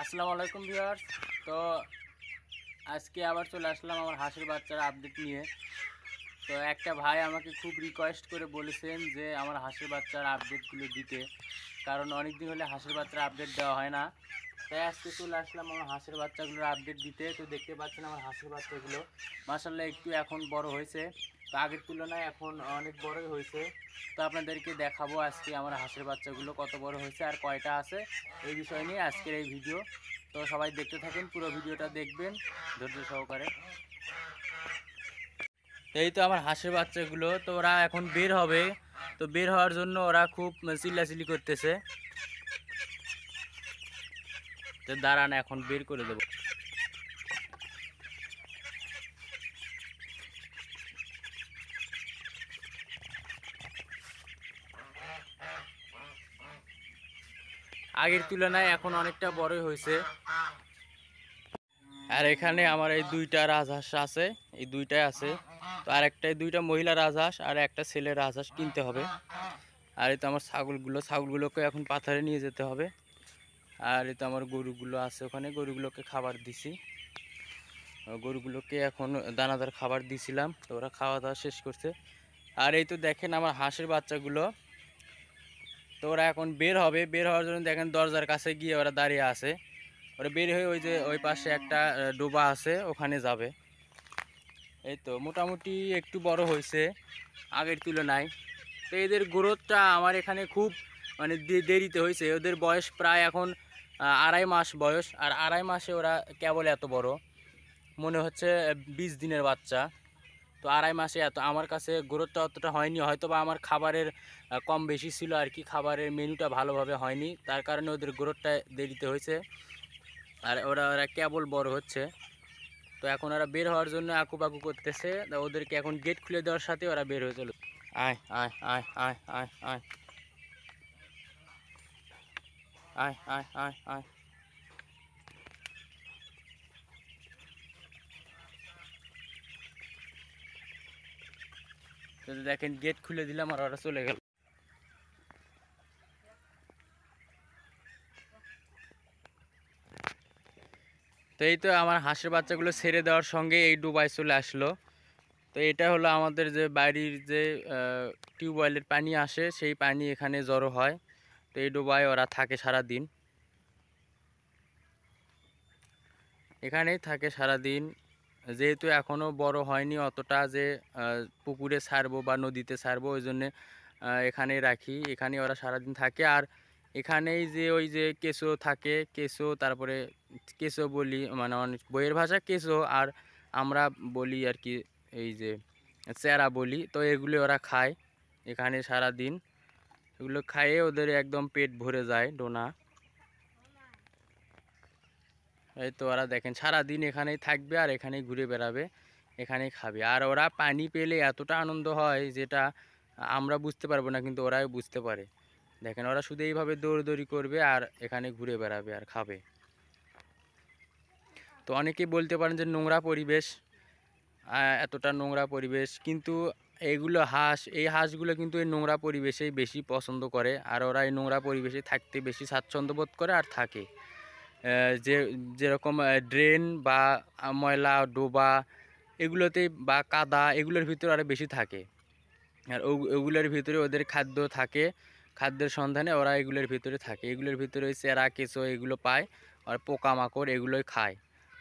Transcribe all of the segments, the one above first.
আসসালামু আলাইকুম ভিউয়ার্স। তো আজকে আবার চলে আসলাম আমার হাঁসের বাচ্চার আপডেট নিয়ে। তো একটা ভাই আমাকে খুব রিকোয়েস্ট করে বলেছেন যে আমার হাঁসের বাচ্চার আপডেটগুলো দিতে, কারণ অনেক দিন হলে হাঁসের বাচ্চার আপডেট দেওয়া হয় না। তাই আজকে চলে আসলাম আমার হাঁসের বাচ্চাগুলোর আপডেট দিতে। তো দেখতে পাচ্ছেন আমার হাঁসের বাচ্চাগুলো মাশাআল্লাহ একটু এখন বড় হয়েছে। তো আগের তুলনায় এখন অনেক বড়ই হয়েছে। তো আপনাদেরকে দেখাবো আজকে আমার হাঁসের বাচ্চাগুলো কত বড় হয়েছে আর কয়টা আছে, এই বিষয় নিয়ে আজকের এই ভিডিও। তো সবাই দেখতে থাকেন, পুরো ভিডিওটা দেখবেন ধৈর্য সহকারে। এই তো আমার হাঁসের বাচ্চাগুলো, তো ওরা এখন বের হবে। তো বের হওয়ার জন্য ওরা খুব চিল্লাচিল্লি করতেছে। তো দাঁড়ান, এখন বের করে দেবো। আগের তুলনায় এখন অনেকটা বড়ই হয়েছে। আর এখানে আমার এই দুইটা রাজহাঁস আছে, এই দুইটাই আছে। তো আর একটা দুইটা মহিলা রাজহাঁস আর একটা ছেলে রাজহাঁস কিনতে হবে। আর এই তো আমার ছাগলগুলোকে এখন পাথারে নিয়ে যেতে হবে। আর এই তো আমার গরুগুলো আছে ওখানে, গরুগুলোকে খাবার দিছি। গরুগুলোকে এখন দানাদার খাবার দিছিলাম, তো ওরা খাওয়া দাওয়া শেষ করছে। আর এই তো দেখেন আমার হাঁসের বাচ্চাগুলো, তো ওরা এখন বের হবে। বের হওয়ার জন্য দেখেন দরজার কাছে গিয়ে ওরা দাঁড়িয়ে আছে। ওরা বের হয়ে ওই যে ওই পাশে একটা ডোবা আছে ওখানে যাবে। এই তো মোটামুটি একটু বড় হয়েছে আগের তুলনায়। তো এদের গ্রোথটা আমার এখানে খুব মানে দেরিতে হয়েছে। ওদের বয়স প্রায় এখন 2.5 মাস বয়স, আর 2.5 মাসে ওরা কেবল এত বড় মনে হচ্ছে 20 দিনের বাচ্চা। তো 2.5 মাসে এত আমার কাছে গ্রোথটা অতটা হয়নি, হয়তো বা আমার খাবারের কম বেশি ছিল আর কি, খাবারের মেনুটা ভালোভাবে হয়নি, তার কারণে ওদের গ্রোথটা দেরিতে হয়েছে। আর ওরা ওরা কেবল বড় হচ্ছে। তো এখন ওরা বের হওয়ার জন্য আকুপাকু করতেছে। ওদেরকে এখন গেট খুলে দেওয়ার সাথে ওরা বের হয়ে চলো। আয় আয় আয় আয় আয় আয় আয় আয় আয় আয়। তো দেখেন গেট খুলে দিলাম আর ওরা চলে গেল। তো এই তো আমার হাঁসের বাচ্চাগুলো ছেড়ে দেওয়ার সঙ্গে এই ডুবাই চলে আসলো। তো এটা হলো আমাদের যে বাড়ির যে টিউবওয়েলের পানি আসে, সেই পানি এখানে জড়ো হয়। তো এই ডুবাই ওরা থাকে সারা দিন, এখানেই থাকে সারা দিন। যেহেতু এখনও বড় হয়নি অতটা যে পুকুরে ছাড়বো বা নদীতে ছাড়বো, ওই জন্যে এখানেই রাখি, এখানে ওরা সারাদিন থাকে। আর এখানেই যে ওই যে কেঁচো থাকে, কেঁচো, তারপরে কেঁচো বলি মানে অনেক বইয়ের ভাষা কেঁচো, আর আমরা বলি আর কি এই যে চেরা বলি। তো এগুলো ওরা খায় এখানে সারাদিন, এগুলো খাইয়ে ওদের একদম পেট ভরে যায় ডোনা। এই তো ওরা দেখেন সারাদিন এখানেই থাকবে আর এখানেই ঘুরে বেড়াবে, এখানেই খাবে। আর ওরা পানি পেলে এতটা আনন্দ হয় যেটা আমরা বুঝতে পারবো না, কিন্তু ওরাই বুঝতে পারে। দেখেন ওরা শুধু এইভাবে দৌড়দৌড়ি করবে আর এখানে ঘুরে বেড়াবে আর খাবে। তো অনেকেই বলতে পারেন যে নোংরা পরিবেশ, এতটা নোংরা পরিবেশ, কিন্তু এইগুলো হাঁস, এই হাঁসগুলো কিন্তু এই নোংরা পরিবেশেই বেশি পছন্দ করে। আর ওরা এই নোংরা পরিবেশে থাকতে বেশি স্বাচ্ছন্দ্য বোধ করে আর থাকে। যে যেরকম ড্রেন বা ময়লা ডোবা এগুলোতে বা কাদা এগুলোর ভিতরে আরও বেশি থাকে। আর ওগুলোর ভিতরে ওদের খাদ্য থাকে, খাদ্যের সন্ধানে ওরা এগুলোর ভিতরে থাকে। এগুলোর ভিতরে ওই চেরা কেঁচো এগুলো পায়, আর পোকামাকড় এগুলোই খায়,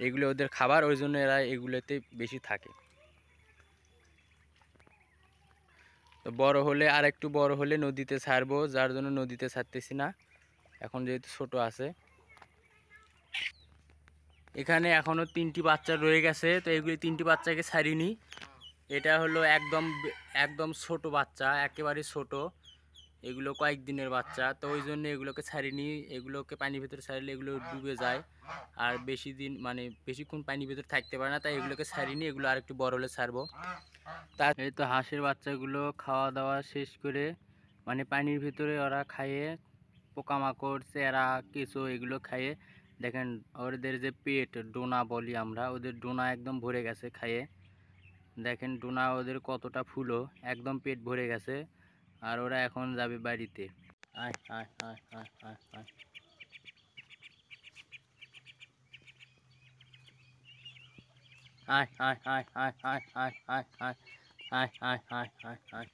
এগুলো ওদের খাবার, ওই জন্য এরা এগুলোতে বেশি থাকে। তো বড় হলে আর একটু বড় হলে নদীতে ছাড়বো, যার জন্য নদীতে ছাড়তেছি না এখন যেহেতু ছোট আছে। এখানে এখনও 3টি বাচ্চা রয়ে গেছে, তো এগুলি 3টি বাচ্চাকে ছাড়িনি। এটা হলো একদম একদম ছোট বাচ্চা, একেবারে ছোট, এগুলো কয়েকদিনের বাচ্চা। তো ওই জন্য এগুলোকে ছাড়িনি, এগুলোকে পানির ভিতরে ছাড়লে এগুলো ডুবে যায় আর বেশি দিন মানে বেশিক্ষণ পানির ভিতরে থাকতে পারে না, তাই এগুলোকে ছাড়িনি, এগুলো আর একটু বড় হলে ছাড়বো। তা এই তো হাঁসের বাচ্চাগুলো খাওয়া দাওয়া শেষ করে মানে পানির ভিতরে ওরা খাইয়ে পোকামাকড় চেরা কেঁচো এগুলো খাইয়ে, দেখেন ওদের যে পেট ডোনা বলি আমরা, ওদের ডোনা একদম ভরে গেছে খাইয়ে। দেখেন ডোনা ওদের কতটা ফুলো, একদম পেট ভরে গেছে। আর ওরা এখন যাবে বাড়িতে। আয় আয় আয় আয় আয় আয়। আয় আয় আয় আয় আয় আয় আয় আয় আয় আয় আয় আয় আয়।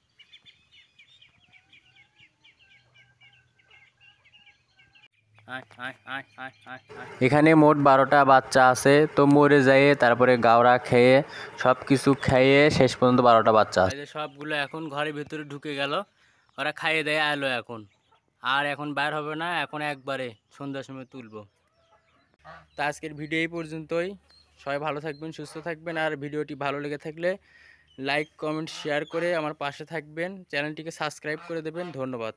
এখানে মোট 12টা বাচ্চা আছে, তো মরে যায় তারপরে গাওরা খেয়ে সব কিছু খেয়ে শেষ পর্যন্ত 12টা বাচ্চা আছে। সবগুলো এখন ঘরের ভিতরে ঢুকে গেল, ওরা খাইয়ে দেয় আলো এখন, আর এখন বাইর হবে না, এখন একবারে সন্ধ্যার সময় তুলবো। তো আজকের ভিডিও এই পর্যন্তই। সবাই ভালো থাকবেন, সুস্থ থাকবেন, আর ভিডিওটি ভালো লেগে থাকলে লাইক কমেন্ট শেয়ার করে আমার পাশে থাকবেন, চ্যানেলটিকে সাবস্ক্রাইব করে দেবেন। ধন্যবাদ।